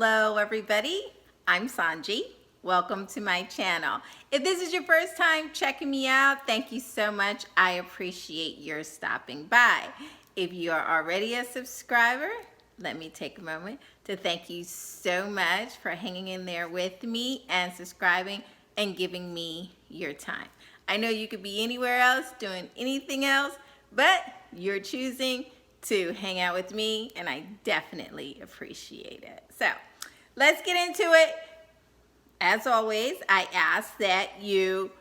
Hello everybody, I'm Sohnjee. Welcome to my channel. If this is your first time checking me out, thank you so much. I appreciate your stopping by. If you are already a subscriber, let me take a moment to thank you so much for hanging in there with me and subscribing and giving me your time. I know you could be anywhere else doing anything else, but you're choosing to hang out with me, and I definitely appreciate it. So let's get into it. As always, I ask that you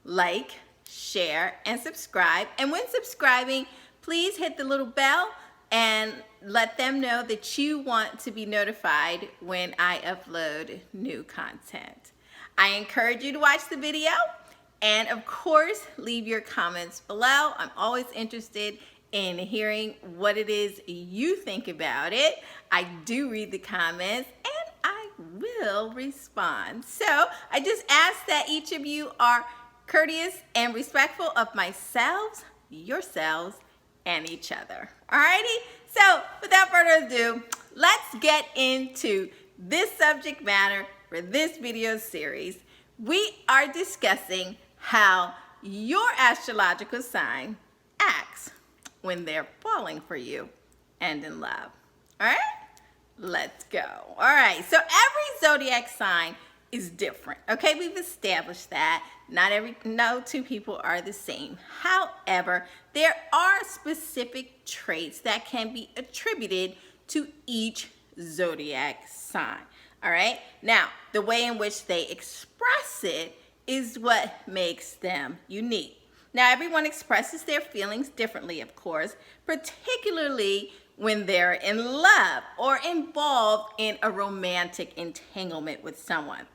like, share, and subscribe. And when subscribing, please hit the little bell and let them know that you want to be notified when I upload new content. I encourage you to watch the video and of course, leave your comments below. I'm always interested in hearing what it is you think about it. I do read the comments and I will respond. So I just ask that each of you are courteous and respectful of myself, yourselves, and each other. Alrighty? So without further ado, let's get into this subject matter for this video series. We are discussing how your astrological sign acts when they're falling for you and in love. All right, let's go. All right, so every zodiac sign is different. Okay, we've established that. No two people are the same. However, there are specific traits that can be attributed to each zodiac sign. All right, now the way in which they express it is what makes them unique. Now, everyone expresses their feelings differently, of course, particularly when they're in love or involved in a romantic entanglement with someone.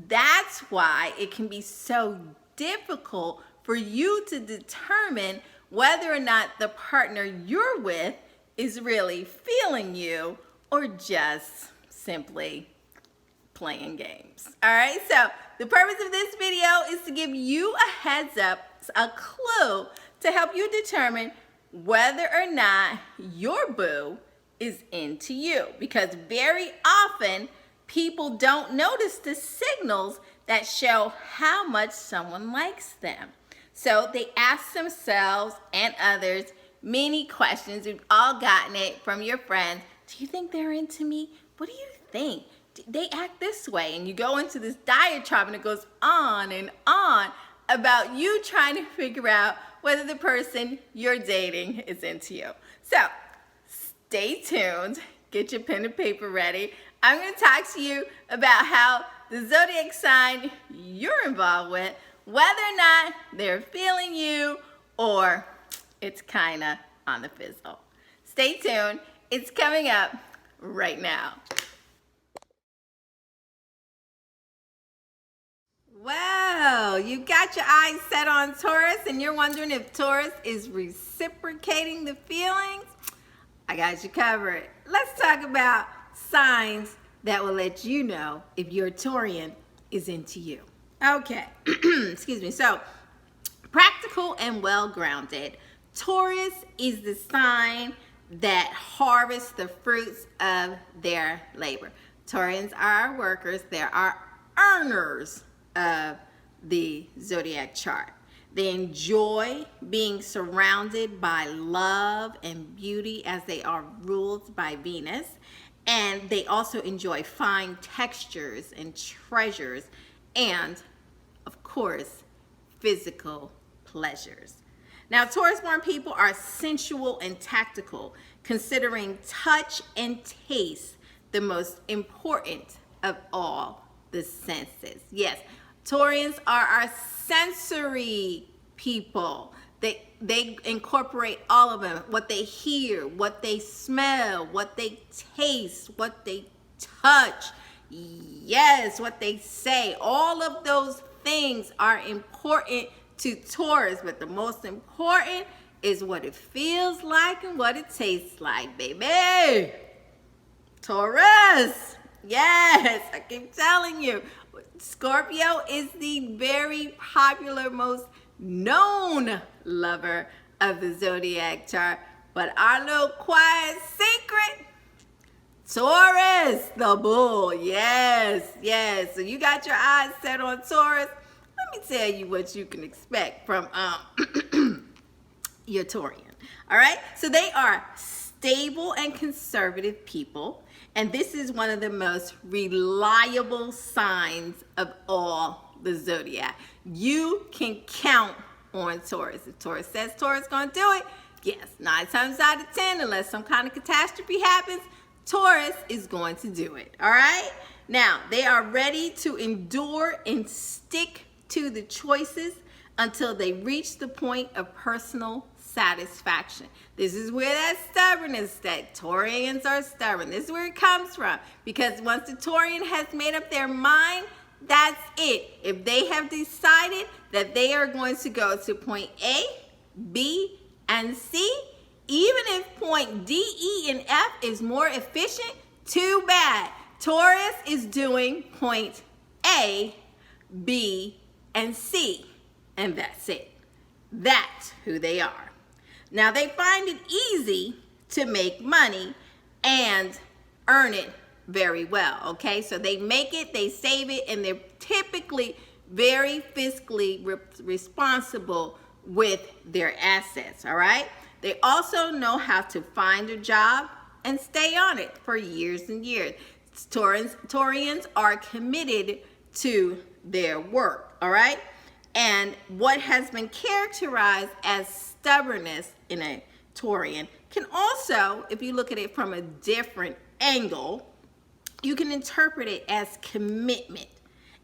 That's why it can be so difficult for you to determine whether or not the partner you're with is really feeling you or just simply playing games. All right, so the purpose of this video is to give you a heads up, a clue to help you determine whether or not your boo is into you, because very often people don't notice the signals that show how much someone likes them. So they ask themselves and others many questions. We've all gotten it from your friends. Do you think they're into me? What do you think? They act this way, and you go into this diatribe and it goes on and on about you trying to figure out whether the person you're dating is into you. So stay tuned, get your pen and paper ready. I'm going to talk to you about how the zodiac sign you're involved with, whether or not they're feeling you or it's kind of on the fizzle. Stay tuned. It's coming up right now. Wow, you got your eyes set on Taurus and you're wondering if Taurus is reciprocating the feelings? I got you covered. Let's talk about signs that will let you know if your Taurian is into you. Okay, excuse me. So, practical and well-grounded. Taurus is the sign that harvests the fruits of their labor. Taurians are our workers. They're our earners of the zodiac chart. They enjoy being surrounded by love and beauty as they are ruled by Venus. And they also enjoy fine textures and treasures and, of course, physical pleasures. Now, Taurus-born people are sensual and tactical, considering touch and taste the most important of all the senses. Yes, Taurians are our sensory people. They incorporate all of them, what they hear, what they smell, what they taste, what they touch, yes, what they say. All of those things are important to Taurus, but the most important is what it feels like and what it tastes like, baby. Taurus, yes, I keep telling you. Scorpio is the very popular, most known lover of the zodiac chart, but our little quiet secret, Taurus, the bull. Yes, yes. So you got your eyes set on Taurus. Let me tell you what you can expect from your Taurian. All right. So they are stable and conservative people. And this is one of the most reliable signs of all the zodiac. You can count on Taurus. If Taurus says Taurus is going to do it, yes, 9 times out of 10, unless some kind of catastrophe happens, Taurus is going to do it. All right. Now, they are ready to endure and stick to the choices until they reach the point of personal satisfaction. This is where that stubbornness, that Taurians are stubborn. This is where it comes from. Because once the Taurian has made up their mind, that's it. If they have decided that they are going to go to point A, B, and C, even if point D, E, and F is more efficient, too bad. Taurus is doing point A, B, and C, and that's it. That's who they are. Now, they find it easy to make money and earn it very well, okay? So they make it, they save it, and they're typically very fiscally responsible with their assets, all right? They also know how to find a job and stay on it for years and years. Taurians are committed to their work, all right? And what has been characterized as stubbornness in a Taurian can also, if you look at it from a different angle, you can interpret it as commitment.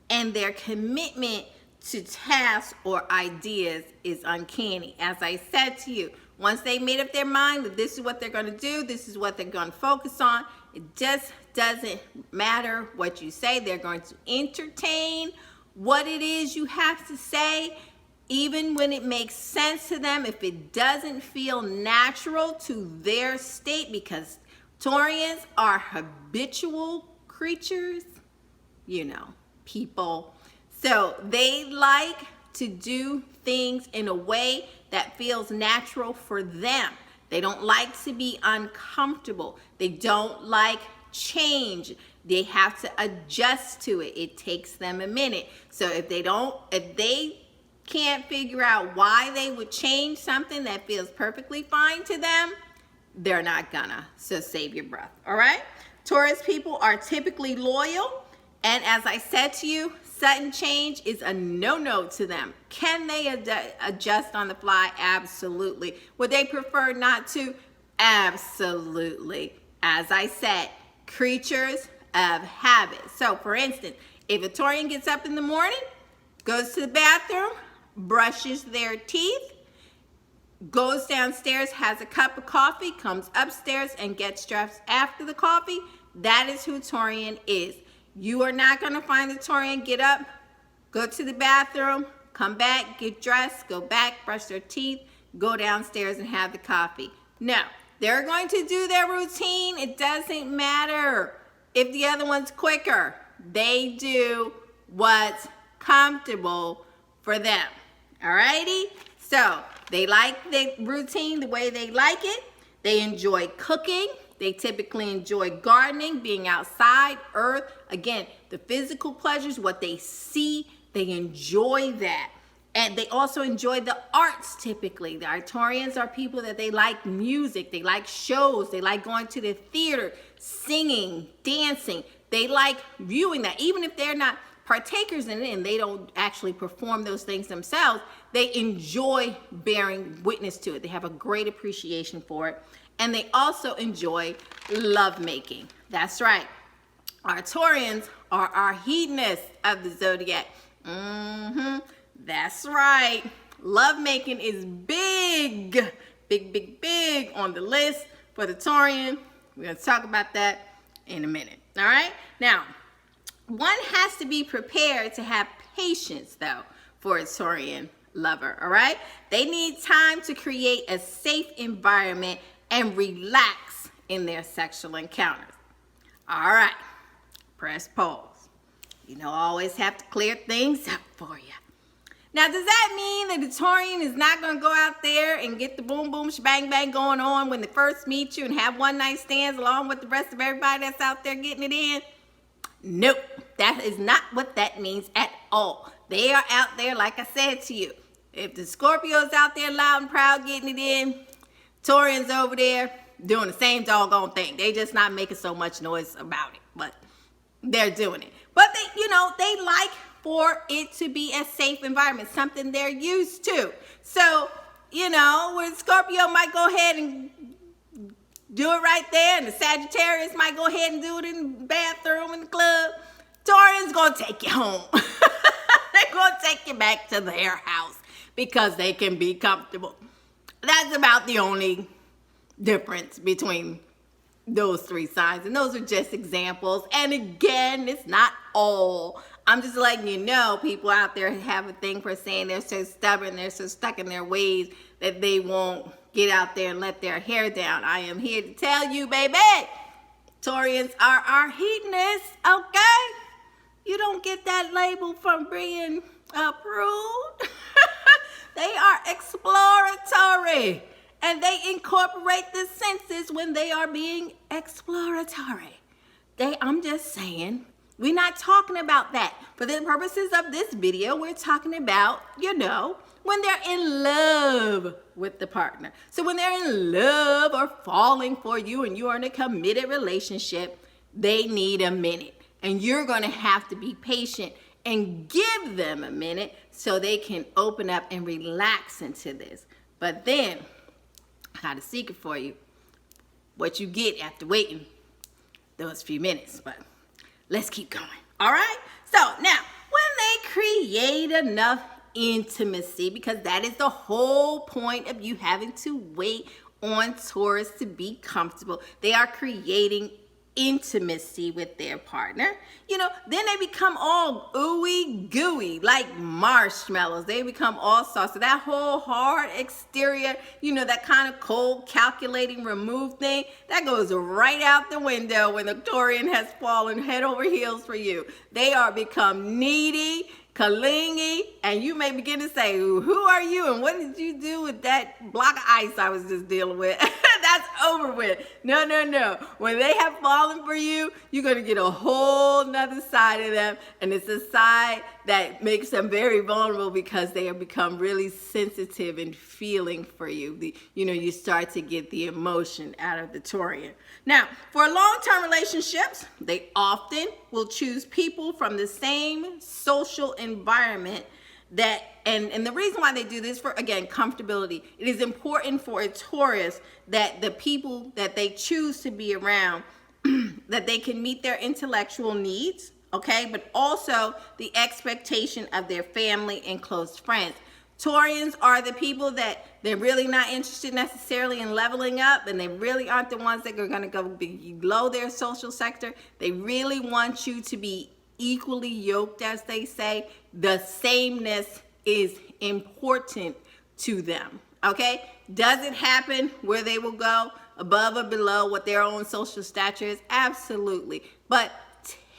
And their commitment to tasks or ideas is uncanny. As I said to you, once they made up their mind that this is what they're going to do, this is what they're going to focus on, it just doesn't matter what you say. They're going to entertain what it is you have to say, even when it makes sense to them, if it doesn't feel natural to their state, because Taurians are habitual creatures, you know, people. So they like to do things in a way that feels natural for them. They don't like to be uncomfortable. They don't like change. They have to adjust to it. It takes them a minute. So if they can't figure out why they would change something that feels perfectly fine to them, they're not gonna. So save your breath, all right? Taurus people are typically loyal. And as I said to you, sudden change is a no-no to them. Can they adjust on the fly? Absolutely. Would they prefer not to? Absolutely. As I said, creatures of habit. So for instance, if a Taurian gets up in the morning, goes to the bathroom, brushes their teeth, goes downstairs, has a cup of coffee, comes upstairs and gets dressed after the coffee, that is who Taurian is. You are not going to find the Taurian get up, go to the bathroom, come back, get dressed, go back, brush their teeth, go downstairs and have the coffee. No, they're going to do their routine. It doesn't matter if the other one's quicker. They do what's comfortable for them. Alrighty? So they like the routine the way they like it. They enjoy cooking. They typically enjoy gardening, being outside, earth. Again, the physical pleasures, what they see, they enjoy that. And they also enjoy the arts typically. The Taurians are people that they like music, they like shows, they like going to the theater, singing, dancing. They like viewing that. Even if they're not partakers in it and they don't actually perform those things themselves, they enjoy bearing witness to it. They have a great appreciation for it. And they also enjoy lovemaking. That's right. Our Taurians are our hedonists of the zodiac. That's right. Lovemaking is big, big, big, big on the list for the Taurian. We're going to talk about that in a minute. All right? Now, one has to be prepared to have patience, though, for a Taurian lover. All right? They need time to create a safe environment and relax in their sexual encounters. All right, press pause. You know, I always have to clear things up for you. Now, does that mean that the Taurian is not going to go out there and get the boom, boom, shebang, bang going on when they first meet you and have one night stands along with the rest of everybody that's out there getting it in? Nope, that is not what that means at all. They are out there, like I said to you. If the Scorpio's out there loud and proud getting it in, Taurians over there doing the same doggone thing. They just not making so much noise about it, but they're doing it. But they like for it to be a safe environment, something they're used to. So, where Scorpio might go ahead and do it right there, and the Sagittarius might go ahead and do it in the bathroom, in the club, Taurian's gonna take you home. They're gonna take you back to their house because they can be comfortable. That's about the only difference between those three signs, and those are just examples. And again, it's not all. I'm just letting you know, people out there have a thing for saying they're so stubborn, they're so stuck in their ways that they won't get out there and let their hair down. I am here to tell you, baby, Taurians are our hedonists, okay? You don't get that label from being approved. They are exploratory, and they incorporate the senses when they are being exploratory. I'm just saying, we're not talking about that. For the purposes of this video, we're talking about, when they're in love with the partner. So when they're in love or falling for you and you are in a committed relationship, they need a minute. And you're going to have to be patient and give them a minute so they can open up and relax into this. But then, I got a secret for you. What you get after waiting those few minutes. But let's keep going. All right? So now, when they create enough intimacy, because that is the whole point of you having to wait on Taurus to be comfortable, they are creating intimacy with their partner. Then they become all ooey gooey like marshmallows. They become all soft. So that whole hard exterior, that kind of cold calculating remove thing, that goes right out the window when the Taurian has fallen head over heels for you. They are become needy, clingy, and you may begin to say, who are you and what did you do with that block of ice I was just dealing with? That's over with. No. When they have fallen for you, you're going to get a whole nother side of them, and it's a side that makes them very vulnerable because they have become really sensitive and feeling for you. You start to get the emotion out of the Taurian. Now, for long-term relationships, they often will choose people from the same social environment and the reason why they do this, for again, comfortability. It is important for a Taurus that the people that they choose to be around, that they can meet their intellectual needs, okay, but also the expectation of their family and close friends. Taurians are the people that they're really not interested necessarily in leveling up, and they really aren't the ones that are going to go below their social sector. They really want you to be equally yoked, as they say. The sameness is important to them, okay? Does it happen where they will go above or below what their own social stature is? Absolutely. But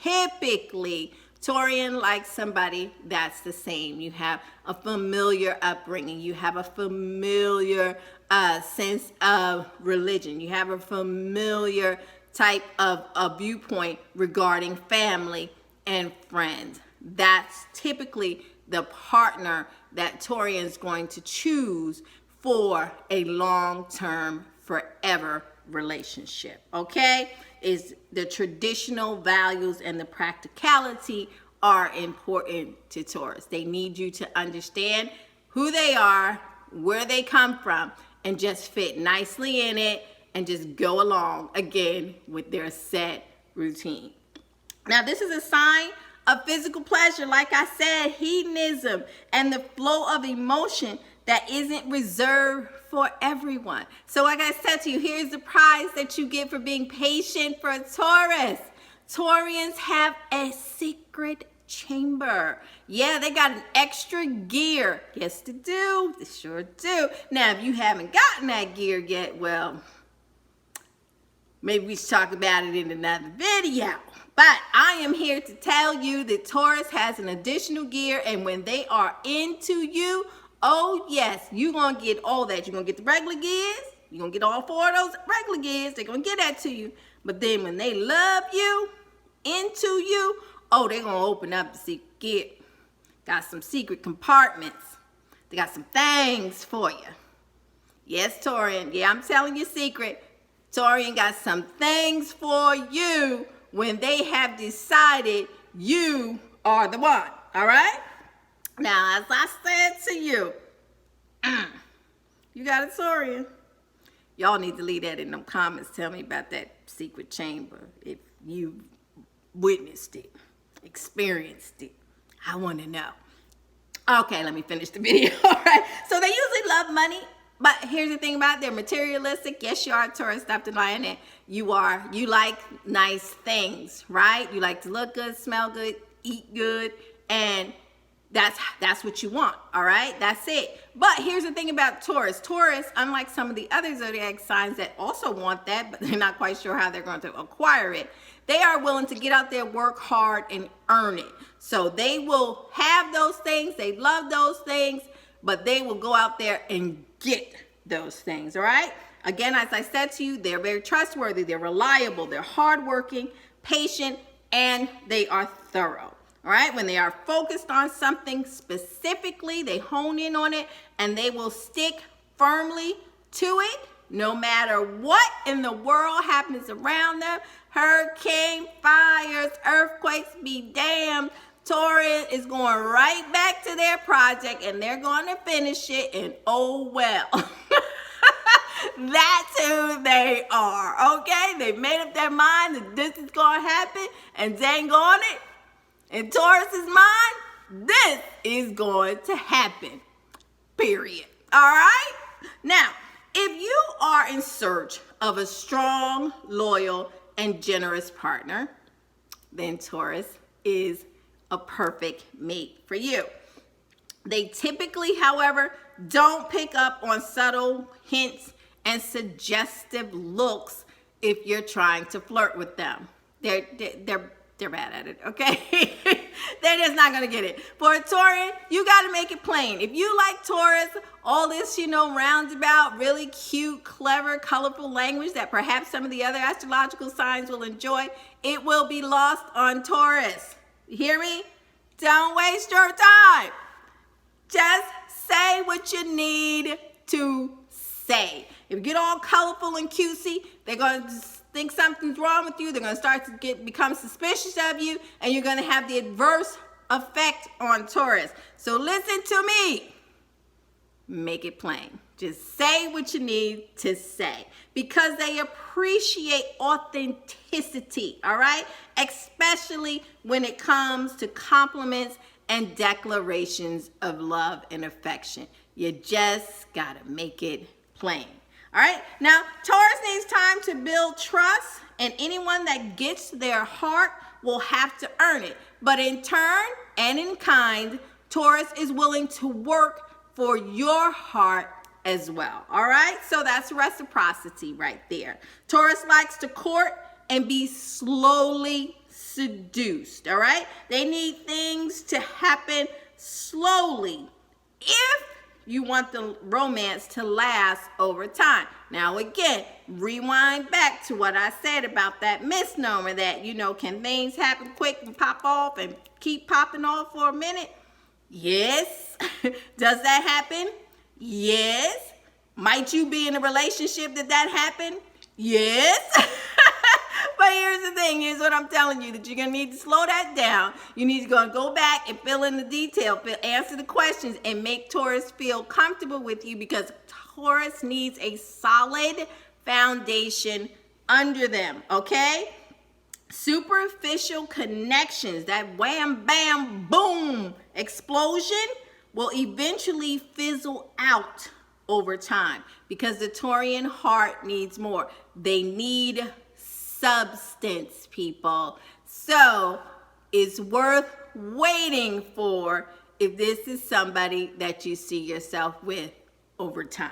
typically, Taurian likes somebody that's the same. You have a familiar upbringing. You have a familiar sense of religion. You have a familiar type of a viewpoint regarding family and friends. That's typically the partner that Taurian's going to choose for a long-term, forever relationship, okay? Is the traditional values and the practicality are important to Taurus. They need you to understand who they are, where they come from, and just fit nicely in it and just go along, again, with their set routine. Now, this is a sign of physical pleasure, like I said, hedonism, and the flow of emotion that isn't reserved for everyone. So like I said to you, here's the prize that you get for being patient for Taurus. Taurians have a secret chamber. Yeah, they got an extra gear. Yes, they do. They sure do. Now, if you haven't gotten that gear yet, well, maybe we should talk about it in another video. But I am here to tell you that Taurus has an additional gear, and when they are into you, oh yes, you're going to get all that. You're going to get the regular gears. You're going to get all 4 of those regular gears. They're going to get that to you. But then when they love you, into you, oh, they're going to open up the secret gear. Got some secret compartments. They got some things for you. Yes, Taurian. Yeah, I'm telling you a secret. Taurian got some things for you when they have decided you are the one. All right? Now, as I said to you, you got a Taurian. Y'all need to leave that in them comments. Tell me about that secret chamber. If you witnessed it, experienced it. I want to know. Okay, let me finish the video. All right. So they usually love money, but here's the thing about it. They're materialistic. Yes, you are a Taurus. Stop denying it. You are. You like nice things, right? You like to look good, smell good, eat good, and that's what you want. All right. That's it. But here's the thing about Taurus. Taurus, unlike some of the other zodiac signs that also want that, but they're not quite sure how they're going to acquire it, they are willing to get out there, work hard, and earn it. So they will have those things. They love those things, but they will go out there and get those things. All right. Again, as I said to you, they're very trustworthy. They're reliable. They're hardworking, patient, and they are thorough. All right. When they are focused on something specifically, they hone in on it and they will stick firmly to it no matter what in the world happens around them. Hurricane, fires, earthquakes, be damned. Taurus is going right back to their project and they're going to finish it, and oh well. That's who they are. Okay. They made up their mind that this is going to happen, and dang on it. In Taurus's mind, this is going to happen, period. All right? Now, if you are in search of a strong, loyal, and generous partner, then Taurus is a perfect mate for you. They typically, however, don't pick up on subtle hints and suggestive looks if you're trying to flirt with them. They're bad at it, okay? They're just not going to get it. For a Taurian, you got to make it plain. If you like Taurus, all this, roundabout, really cute, clever, colorful language that perhaps some of the other astrological signs will enjoy, it will be lost on Taurus. You hear me? Don't waste your time. Just say what you need to say. If you get all colorful and cutesy, they're going to think something's wrong with you. They're going to start to become suspicious of you, and you're going to have the adverse effect on Taurus. So listen to me. Make it plain. Just say what you need to say, because they appreciate authenticity, all right? Especially when it comes to compliments and declarations of love and affection. You just got to make it plain. All right. Now, Taurus needs time to build trust, and anyone that gets their heart will have to earn it. But in turn and in kind, Taurus is willing to work for your heart as well. All right. So that's reciprocity right there. Taurus likes to court and be slowly seduced. All right. They need things to happen slowly if you want the romance to last over time. Now, again, rewind back to what I said about that misnomer that, can things happen quick and pop off and keep popping off for a minute? Yes. Does that happen? Yes. Might you be in a relationship that happened? Yes. But here's the thing. Here's what I'm telling you, that you're going to need to slow that down. You need to go back and fill in the detail, answer the questions, and make Taurus feel comfortable with you, because Taurus needs a solid foundation under them, okay? Superficial connections, that wham, bam, boom explosion will eventually fizzle out over time, because the Taurian heart needs more. They need substance, people. So it's worth waiting for if this is somebody that you see yourself with over time.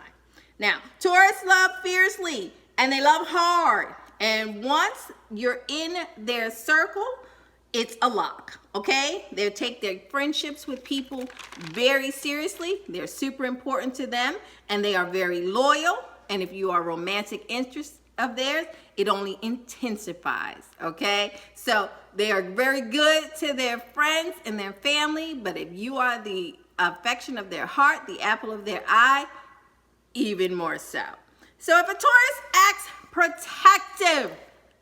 Now, Taurus love fiercely, and they love hard, And once you're in their circle, it's a lock, okay? They take their friendships with people very seriously. They're super important to them, and they are very loyal. And if you are a romantic interest of theirs, it only intensifies, okay? So they are very good to their friends and their family, but if you are the affection of their heart, the apple of their eye, even more so. So if a Taurus acts protective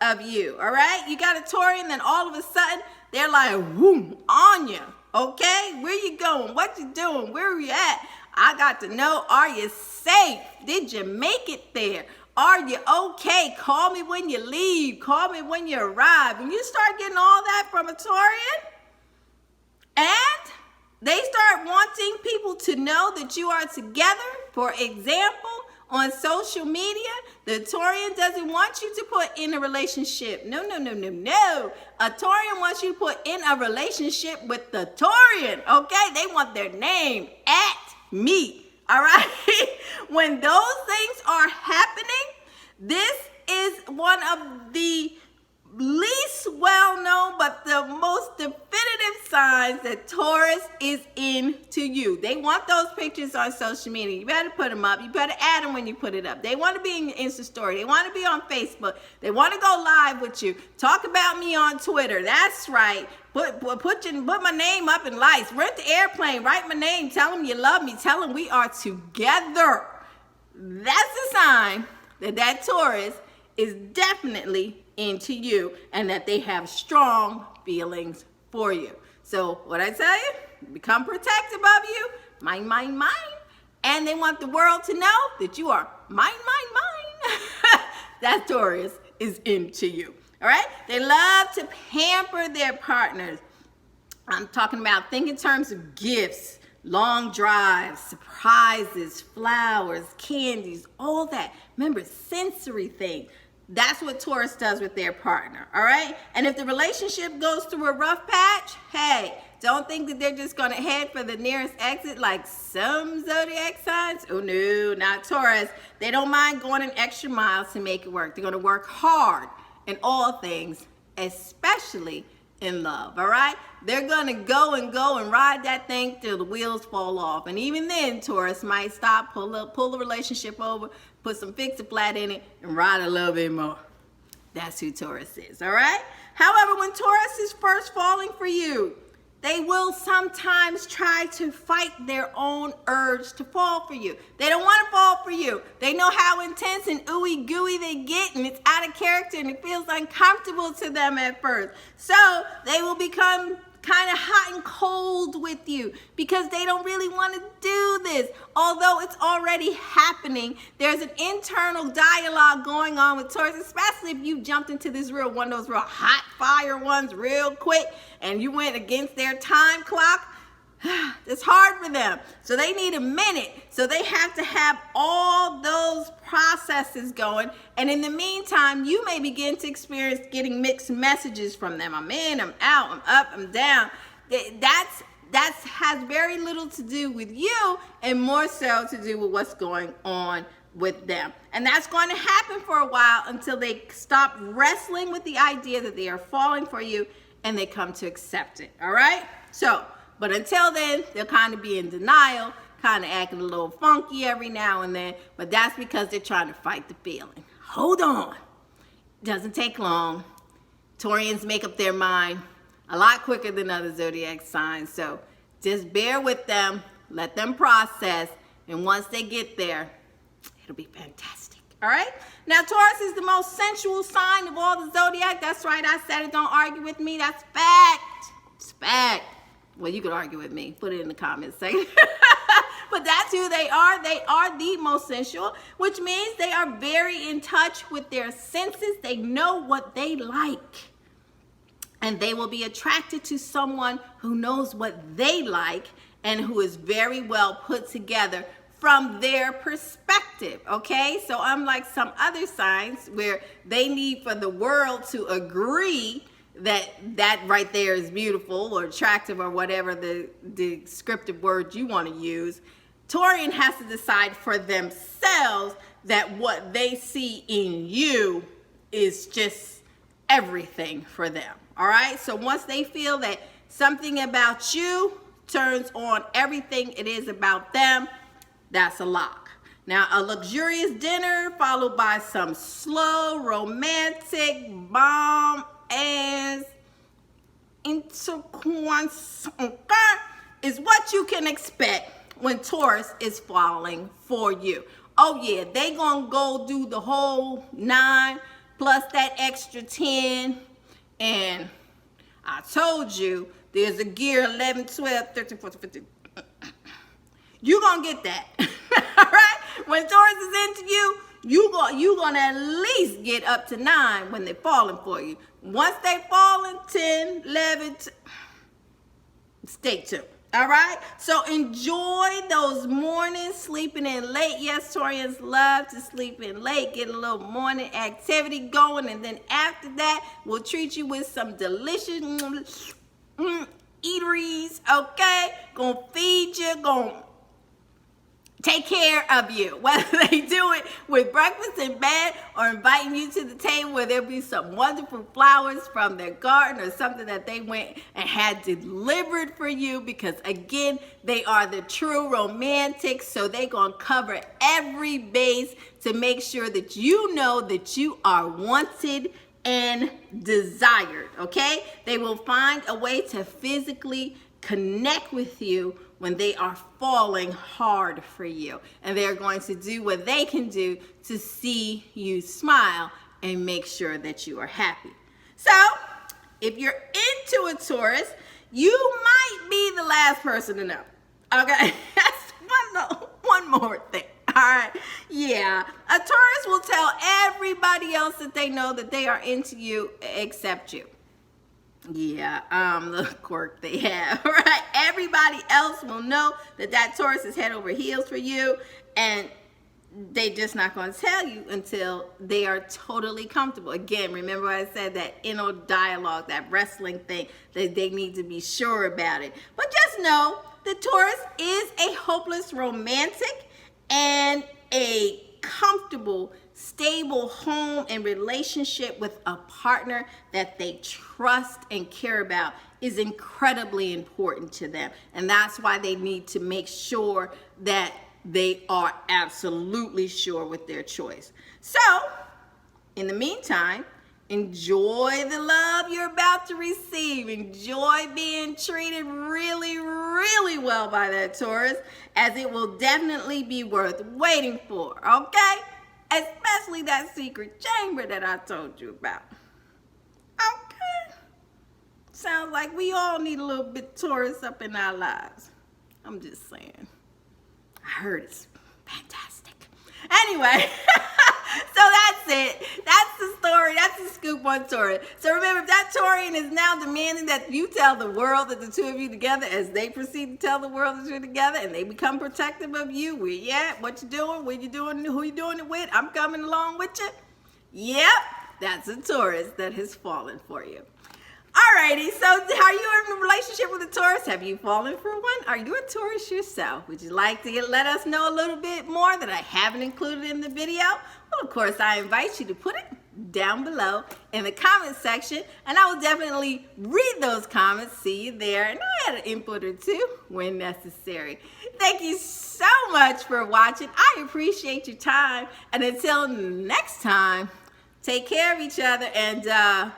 of you, all right? You got a Taurian, then all of a sudden, they're like, whoom, on you, okay? Where you going? What you doing? Where are you at? I got to know, are you safe? Did you make it there? Are you okay? Call me when you leave. Call me when you arrive. When you start getting all that from a Taurian, and they start wanting people to know that you are together, for example, on social media, the Taurian doesn't want you to put in a relationship. No, no, no, no, no. A Taurian wants you to put in a relationship with the Taurian, okay? They want their name at me, all right? When those things are happening, this is one of the least well-known but the most definitive signs that Taurus is into you. They want those pictures on social media. You better put them up. You better add them when you put it up. They want to be in your Insta story. They want to be on Facebook. They want to go live with you. Talk about me on Twitter. That's right. Put my name up in lights. Rent the airplane. Write my name. Tell them you love me. Tell them we are together. That's a sign that that Taurus is definitely into you and that they have strong feelings for you. So what I tell you, become protective of you, mine, mine, mine. And they want the world to know that you are mine, mine, mine. That Taurus is into you. All right? They love to pamper their partners. I'm talking about think in terms of gifts, long drives, surprises, flowers, candies, all that. Remember, sensory things. That's what Taurus does with their partner, all right? And if the relationship goes through a rough patch, hey, don't think that they're just going to head for the nearest exit like some zodiac signs. Oh, no, not Taurus. They don't mind going an extra mile to make it work. They're going to work hard in all things, especially in love, all right? They're going to go and ride that thing till the wheels fall off. And even then, Taurus might stop, pull the relationship over, put some fix-a-flat in it, and ride a little bit more. That's who Taurus is, all right? However, when Taurus is first falling for you, they will sometimes try to fight their own urge to fall for you. They don't want to fall for you. They know how intense and ooey gooey they get, and it's out of character, and it feels uncomfortable to them at first. So they will become kind of hot and cold with you because they don't really want to do this. Although it's already happening, there's an internal dialogue going on with Taurus, especially if you jumped into this one of those real hot fire ones real quick and you went against their time clock. It's hard for them. So they need a minute. So they have to have all those processes going. And in the meantime, you may begin to experience getting mixed messages from them. I'm in, I'm out, I'm up, I'm down. That has very little to do with you and more so to do with what's going on with them. And that's going to happen for a while until they stop wrestling with the idea that they are falling for you and they come to accept it. All right? So, but until then, they'll kind of be in denial, kind of acting a little funky every now and then, but that's because they're trying to fight the feeling. Hold on. Doesn't take long. Taurians make up their mind a lot quicker than other zodiac signs, so just bear with them, let them process, and once they get there, it'll be fantastic. All right? Now, Taurus is the most sensual sign of all the zodiac. That's right, I said it. Don't argue with me. That's fact. It's fact. Well, you could argue with me. Put it in the comments section. But that's who they are. They are the most sensual, which means they are very in touch with their senses. They know what they like. And they will be attracted to someone who knows what they like and who is very well put together from their perspective, okay? So unlike some other signs where they need for the world to agree that right there is beautiful or attractive or whatever the descriptive word you want to use, Taurian has to decide for themselves that what they see in you is just everything for them. All right. So once they feel that something about you turns on everything it is about them, that's a lock. Now, a luxurious dinner followed by some slow, romantic, bomb-ass intercourse is what you can expect when Taurus is falling for you. Oh yeah, they gonna go do the whole 9 plus that extra 10. And I told you, there's a gear 11, 12, 13, 14, 15. You're going to get that. All right? When Taurus is into you, you're going to at least get up to 9 when they're falling for you. Once they falling, 10, 11, stay tuned. All right? So enjoy those mornings, sleeping in late. Yes, Taurians love to sleep in late, get a little morning activity going, and then after that, we'll treat you with some delicious eateries, okay? Gonna feed you, gonna take care of you, whether they do it with breakfast in bed or inviting you to the table where there'll be some wonderful flowers from their garden or something that they went and had delivered for you, because again, they are the true romantics. So they're gonna cover every base to make sure that you know that you are wanted and desired, okay? They will find a way to physically connect with you when they are falling hard for you. And they're going to do what they can do to see you smile and make sure that you are happy. So, if you're into a Taurus, you might be the last person to know. Okay? That's one more thing. All right. Yeah. A Taurus will tell everybody else that they know that they are into you except you. Yeah, the quirk they have, right? Everybody else will know that Taurus is head over heels for you, and they just not going to tell you until they are totally comfortable. Again, remember I said that inner dialogue, that wrestling thing, that they need to be sure about it. But just know that Taurus is a hopeless romantic, and a comfortable, stable home and relationship with a partner that they trust and care about is incredibly important to them. And that's why they need to make sure that they are absolutely sure with their choice. So, in the meantime, enjoy the love you're about to receive. Enjoy being treated really, really well by that Taurus, as it will definitely be worth waiting for, okay? Especially that secret chamber that I told you about. Okay? Sounds like we all need a little bit Taurus up in our lives. I'm just saying. I heard it's fantastic. Anyway, so that's it. That's the story. That's the scoop on Taurus. So remember, if that Taurian is now demanding that you tell the world that the two of you together, as they proceed to tell the world that you're together, and they become protective of you, where you at, what you doing, where you doing, who you doing it with, I'm coming along with you. Yep, that's a Taurus that has fallen for you. Alrighty, so are you in a relationship with a Taurus? Have you fallen for one? Are you a Taurus yourself? Would you like to let us know a little bit more that I haven't included in the video? Well, of course, I invite you to put it down below in the comment section, and I will definitely read those comments, see you there, and I had an input or two when necessary. Thank you so much for watching. I appreciate your time, and until next time, take care of each other, and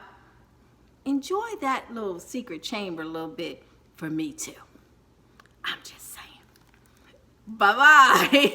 enjoy that little secret chamber a little bit for me too. I'm just saying. Bye-bye.